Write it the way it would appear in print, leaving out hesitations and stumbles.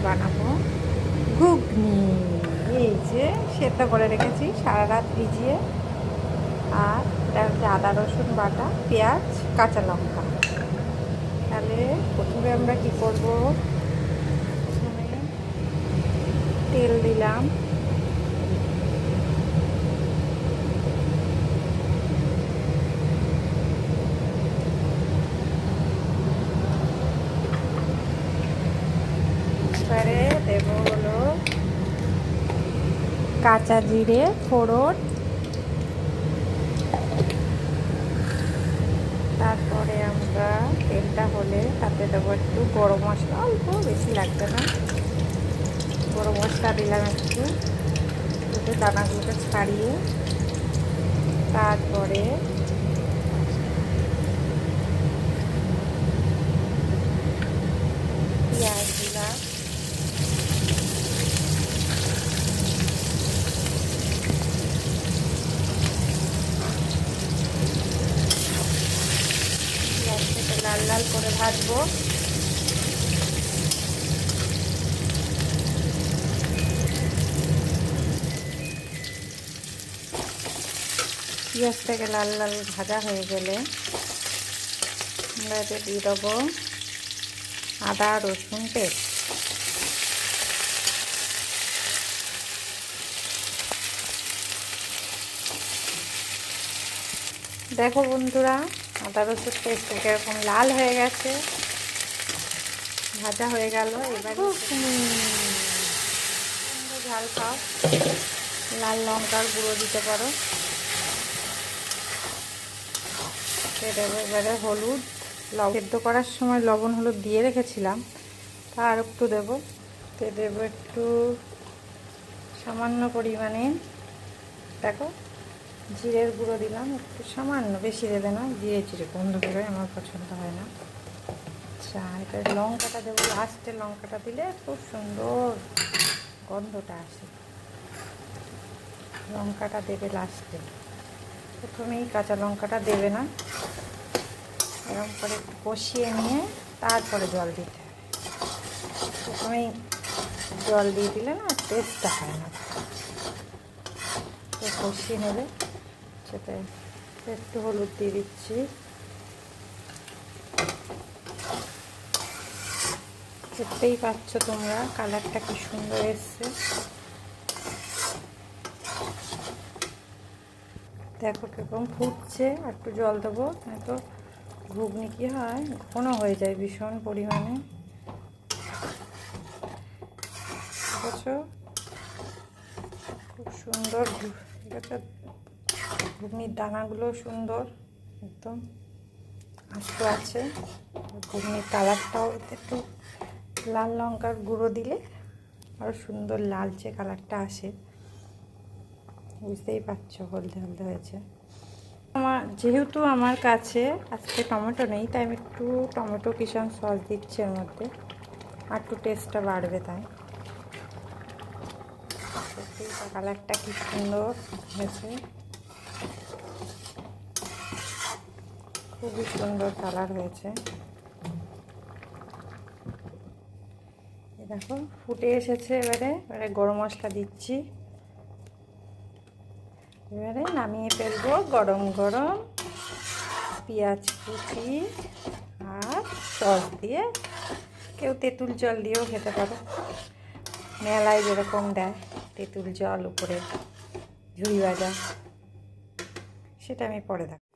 বানাবো ঘুগনি। এই যে সেদ্ধ করে রেখেছি সারা রাত ভিজিয়ে। আর এটা হচ্ছে আদা রসুন বাটা, পেঁয়াজ, কাঁচা লঙ্কা। তাহলে প্রথমে আমরা কি করব, প্রথমে তেল দিলাম, এবারে দেবো হলো কাঁচা জিরে ফোড়ন, তারপরে আমরা তেলটা হলে তাতে দেবো একটু গরম মশলা, অল্প, বেশি লাগবে না। গরম মশলা দিলাম একটু, দুটো দানাগুলোকে ছাড়িয়ে। তারপরে পেঁয়াজ দিলাম, পেঁয়াজটাকে লাল লাল করে ভাজবো। পেঁয়াজটাকে লাল লাল ভাজা হয়ে গেলে আমরা এতে দিয়ে দেবো আদা রসুন পেস্ট। দেখো বন্ধুরা, আদা রসুন পেস্ট এরকম লাল হয়ে গেছে, ভাজা হয়ে গেল। এবারে ঝাল খাও, লাল লঙ্কার গুঁড়ো দিতে পারো। দেবো এবারে হলুদ, সেদ্ধ করার সময় লবণ হলুদ দিয়ে রেখেছিলাম, তা আর একটু দেবো। দেবো একটু সামান্য পরিমাণে, দেখো জিরের গুঁড়ো দিলাম একটু সামান্য, বেশি দেবে না, জিরে গন্ধ করে আমার পছন্দ হয় না। আচ্ছা, এটা লঙ্কাটা দেবো লাস্টে, লঙ্কাটা দিলে খুব সুন্দর গন্ধটা আসে। লঙ্কাটা দেবে লাস্টে, প্রথমেই কাঁচা লঙ্কাটা দেবে না। এরকম করে একটু কষিয়ে নিয়ে তারপরে জল দিতে হবে। প্রথমেই জল দিয়ে দিলে না টেস্টটা হয় না। তো কষিয়ে নেবে, সেটা একটু হলুদ দিয়ে দিচ্ছি, দেখতেই পাচ্ছ তোমরা কালারটা কি সুন্দর এসছে। দেখো কিরকম ফুটছে, আর একটু জল দেবো, নয়তো ঘুগনি কি হয় ঘন হয়ে যায় ভীষণ পরিমাণে। বুঝছো, খুব সুন্দর ঘুগনির দানাগুলো সুন্দর একদম আস্ত আছে। ঘুগনির কালারটাও একটু লাল লঙ্কার গুঁড়ো দিলে আরও সুন্দর লালচে কালারটা আসে, বুঝতেই পারছো হলদে হলদে হয়েছে। যেহেতু আমার কাছে আজকে টমেটো নেই, তাই আমি একটু টমেটো কিষান সস দিচ্ছি এর মধ্যে, আর একটু টেস্টটা বাড়বে। তাই কালারটা কি সুন্দর হয়েছে, খুবই সুন্দর কালার হয়েছে। দেখো ফুটে এসেছে, এবারে গরম মশলা দিচ্ছি। এবারে নামিয়ে ফেলবো গরম গরম পেঁয়াজ কুচি আর সস দিয়ে। কেউ তেঁতুল জল দিয়েও খেতে পারো, মেলায় যেরকম দেয় তেঁতুল জল উপরে ঝুড়ি ভাজা, সেটা আমি পরে দেখাবো।